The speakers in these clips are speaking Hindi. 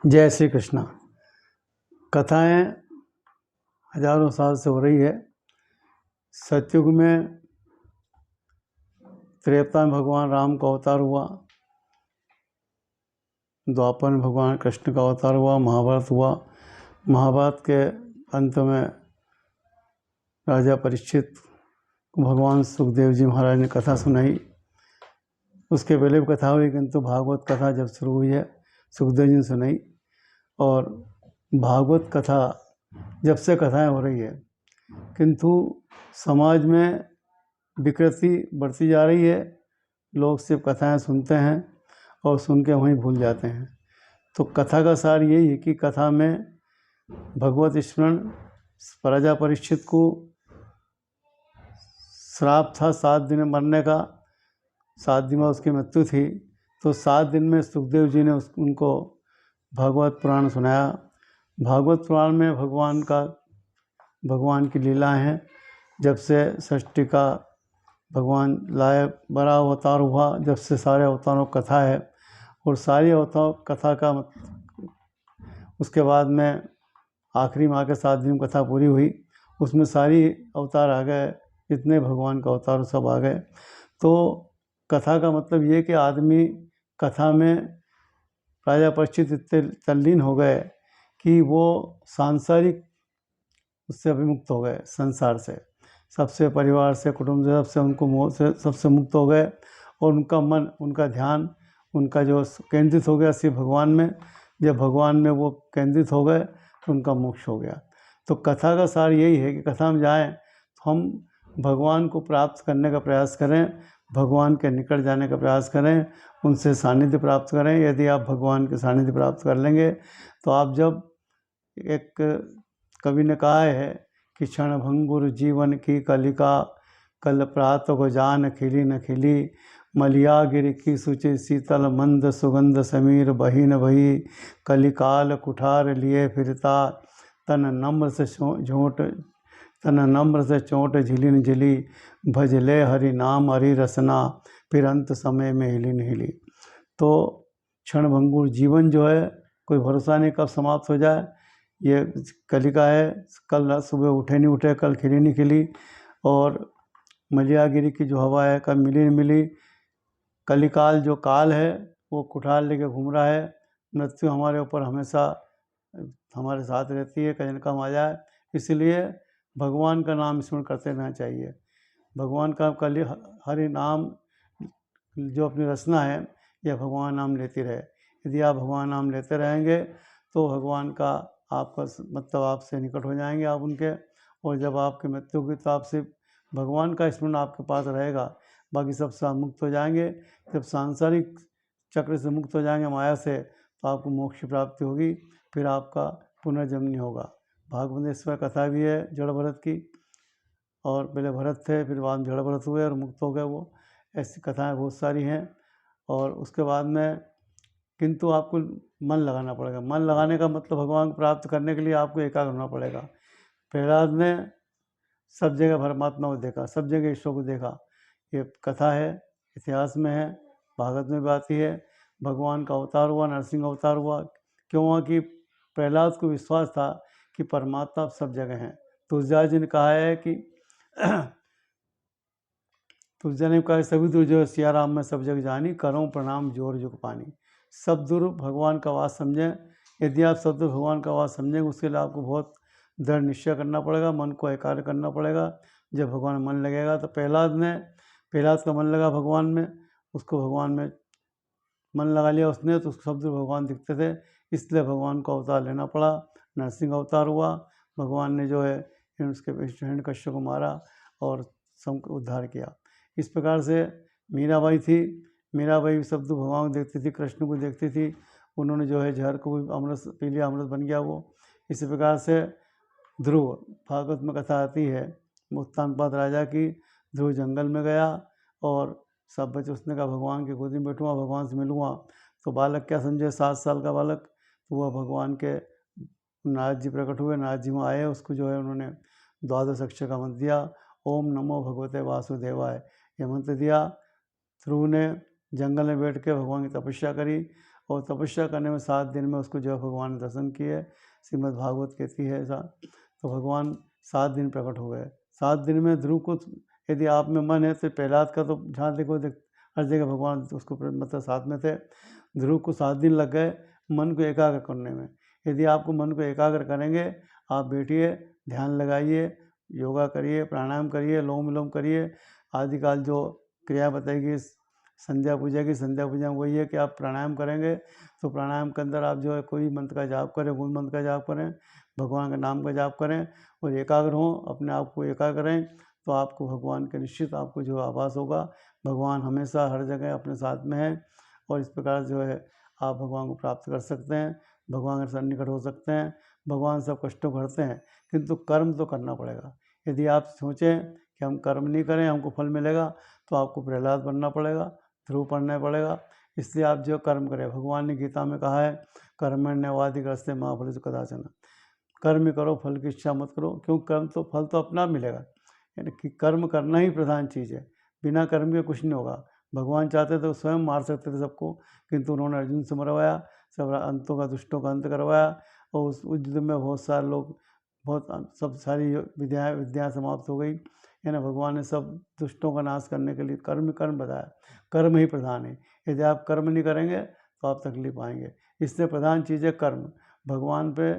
जय श्री कृष्णा। कथाएँ हजारों साल से हो रही है। सतयुग में त्रेता में भगवान राम का अवतार हुआ, द्वापर में भगवान कृष्ण का अवतार हुआ, महाभारत हुआ। महाभारत के अंत में राजा परीक्षित को भगवान सुखदेव जी महाराज ने कथा सुनाई। उसके पहले भी कथा हुई, किंतु भागवत कथा जब शुरू हुई है सुखदेव जी ने सुनाई। और भागवत कथा जब से कथाएँ हो रही है, किंतु समाज में विकृति बढ़ती जा रही है। लोग सिर्फ कथाएँ सुनते हैं और सुन के वहीं भूल जाते हैं। तो कथा का सार यही है कि कथा में भगवत स्मरण। राजा परीक्षित को श्राप था 7 दिन में मरने का, 7 दिन में उसकी मृत्यु थी। तो 7 दिन में सुखदेव जी ने उनको भागवत पुराण सुनाया। भागवत पुराण में भगवान की लीलाएँ हैं। जब से सृष्टि का भगवान लाए, बड़ा अवतार हुआ, जब से सारे अवतारों की कथा है। और सारी अवतार कथा का उसके बाद में आखिरी में आके 7 दिन कथा पूरी हुई। उसमें सारी अवतार आ गए, जितने भगवान का अवतार सब आ गए। तो कथा का मतलब ये कि आदमी कथा में राजा परीक्षित इतने तल्लीन हो गए कि वो सांसारिक उससे अभिमुक्त हो गए, संसार से, सबसे, परिवार से, कुटुंब से, सबसे, उनको मोह से सबसे मुक्त हो गए। और उनका मन, उनका ध्यान, उनका जो केंद्रित हो गया सिर्फ भगवान में। जब भगवान में वो केंद्रित हो गए तो उनका मोक्ष हो गया। तो कथा का सार यही है कि कथा में जाएं तो हम भगवान को प्राप्त करने का प्रयास करें, भगवान के निकट जाने का प्रयास करें, उनसे सानिध्य प्राप्त करें। यदि आप भगवान के सानिध्य प्राप्त कर लेंगे तो आप जब एक कवि ने कहा है कि क्षण भंगुर जीवन की कलिका, कल प्रात को जान खिली न खिली, मलिया गिर की सुचि शीतल मंद सुगंध समीर बही न बही, कलिकाल कुठार लिए फिरता, तन नम्र से चोट झिली न झिली, भजले हरि नाम हरि रसना, फिर अंत समय में हिली न हिली। तो क्षण भंगुर जीवन जो है, कोई भरोसा नहीं कब समाप्त हो जाए। ये कलिका है, कल सुबह उठे नहीं उठे, कल खिली नहीं खिली। और मलियागिरी की जो हवा है, कब मिली नहीं मिली। कलिकाल जो काल है वो कुठार लेके घूम रहा है। मृत्यु हमारे ऊपर हमेशा हमारे साथ रहती है, कहीं कम आ जाए। इसलिए भगवान का नाम स्मरण करते रहना चाहिए। भगवान का हरि नाम जो अपनी रचना है, यह भगवान नाम लेती रहे। यदि आप भगवान नाम लेते रहेंगे तो भगवान का आपका मतलब आपसे निकट हो जाएंगे आप उनके। और जब आपकी मृत्यु होगी तो आपसे भगवान का स्मरण आपके पास रहेगा, बाकी सबसे आप मुक्त हो जाएंगे। जब सांसारिक चक्र से मुक्त हो जाएंगे, माया से, तो आपको मोक्ष की प्राप्ति होगी, फिर आपका पुनर्जन्म नहीं होगा। भागवतेश्वर कथा भी है जड़ भरत की, और पहले भरत थे, फिर बाद में जड़ भरत हुए और मुक्त हो गए वो। ऐसी कथाएँ बहुत सारी हैं। और उसके बाद में किंतु आपको मन लगाना पड़ेगा। मन लगाने का मतलब भगवान को प्राप्त करने के लिए आपको एकाग्र होना पड़ेगा। प्रहलाद ने सब जगह परमात्मा को देखा, सब जगह ईश्वर को देखा। ये कथा है, इतिहास में है, भागवत में भी आती है। भगवान का अवतार हुआ, नरसिंह अवतार हुआ। क्यों हुआ कि प्रहलाद को विश्वास था कि परमात्मा सब जगह हैं। तुलसीदास जी ने कहा है कि तुलसीदास ने कहा, सभी दूर जो सिया राम में सब जग जानी, करूँ प्रणाम जोर जुग पानी। सब दूर भगवान का वास समझें। यदि आप सब दूर भगवान का वास समझेंगे, उसके लिए आपको बहुत दृढ़ निश्चय करना पड़ेगा, मन को एकाग्र करना पड़ेगा। जब भगवान मन लगेगा तो प्रहलाद का मन लगा भगवान में, उसको भगवान में मन लगा लिया उसने, तो उसको सब दूर भगवान दिखते थे। इसलिए भगवान को अवतार लेना पड़ा, नरसिंह अवतार हुआ। भगवान ने जो है उसके हिरण्यकश्यप को मारा और सबको उद्धार किया। इस प्रकार से मीराबाई थी, मीराबाई भी सब दूर भगवान को देखती थी, कृष्ण को देखती थी। उन्होंने जो है जहर को भी अमृत पी लिया, अमृत बन गया वो। इसी प्रकार से ध्रुव, भागवत में कथा आती है उत्तानपाद राजा की। ध्रुव जंगल में गया और सब बच्चे, उसने कहा भगवान की गोदी में बैठूँगा, भगवान से मिलूँगा। तो बालक क्या समझे, 7 साल का बालक, तो वह भगवान के नारद जी प्रकट हुए, नारद जी वहाँ आए, उसको जो है उन्होंने 12 अक्षर का मंत्र दिया, ओम नमो भगवते वासुदेवाय, यह मंत्र दिया। ध्रुव ने जंगल में बैठ के भगवान की तपस्या करी और तपस्या करने में 7 दिन में उसको जो है भगवान ने दर्शन किए। श्रीमद् भागवत कहती है ऐसा। तो भगवान 7 दिन प्रकट हो गए। 7 दिन में ध्रुव को, यदि आप में मन है तो प्रहलाद का तो जहाँ देखो हर जगह भगवान उसको मतलब साथ में थे। ध्रुव को 7 दिन लग गए मन को एकाग्र करने में। यदि आपको मन को एकाग्र करेंगे, आप बैठिए, ध्यान लगाइए, योगा करिए, प्राणायाम करिए, लोम विलोम करिए, आदिकाल जो क्रिया बताएगी संध्या पूजा की, संध्या पूजा में वही है कि आप प्राणायाम करेंगे तो प्राणायाम के अंदर आप जो है कोई मंत्र का जाप करें, गुण मंत्र का जाप करें, भगवान के नाम का जाप करें और एकाग्र हों, अपने आप को एकाग्र करें, तो आपको भगवान के निश्चित आपको जो आभास होगा। भगवान हमेशा हर जगह अपने साथ में है और इस प्रकार जो है आप भगवान को प्राप्त कर सकते हैं, भगवान के सन्निकट हो सकते हैं। भगवान सब कष्टों को हरते हैं, किंतु कर्म तो करना पड़ेगा। यदि आप सोचें कि हम कर्म नहीं करें हमको फल मिलेगा, तो आपको प्रहलाद बनना पड़ेगा, ध्रुव पढ़ना पड़ेगा। इसलिए आप जो कर्म करें, भगवान ने गीता में कहा है कर्मण्यवाधिकारस्ते मा फलेषु कदाचन, कर्म करो, फल की इच्छा मत करो, क्यों कर्म तो फल तो अपना मिलेगा। यानी कि कर्म करना ही प्रधान चीज़ है, बिना कर्म के कुछ नहीं होगा। भगवान चाहते तो स्वयं मार सकते थे सबको, किंतु उन्होंने अर्जुन से मरवाया, सब अंतों का दुष्टों का अंत करवाया और उस युद्ध में बहुत सारे लोग, बहुत सब सारी विद्या समाप्त हो गई। है ना, भगवान ने सब दुष्टों का नाश करने के लिए कर्म बताया, कर्म ही प्रधान है। यदि आप कर्म नहीं करेंगे तो आप तकलीफ पाएंगे। इसलिए प्रधान चीज़ है कर्म। भगवान पे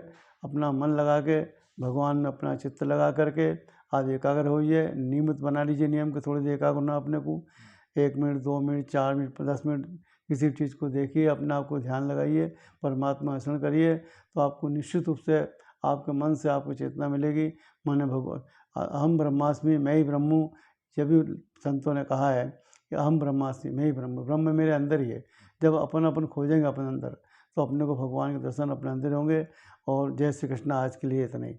अपना मन लगा के, भगवान में अपना चित्त लगा करके आप एकाग्र होइए, नियमित बना लीजिए नियम के, थोड़ी देर एकाग्र होना अपने को, 1 मिनट 2 मिनट 4 मिनट 10 मिनट किसी चीज़ को देखिए, अपने आप को ध्यान लगाइए, परमात्मा स्मरण करिए, तो आपको निश्चित रूप से आपके मन से आपको चेतना मिलेगी। माने अहम ब्रह्मास्मि, मैं ही ब्रह्म हूँ। जब भी संतों ने कहा है कि अहम ब्रह्मास्मि, मैं ही ब्रह्म, ब्रह्म मेरे अंदर ही है। जब अपन खोजेंगे अपने अंदर, तो अपने को भगवान के दर्शन अपने अंदर होंगे। और जय श्री कृष्ण। आज के लिए इतना ही।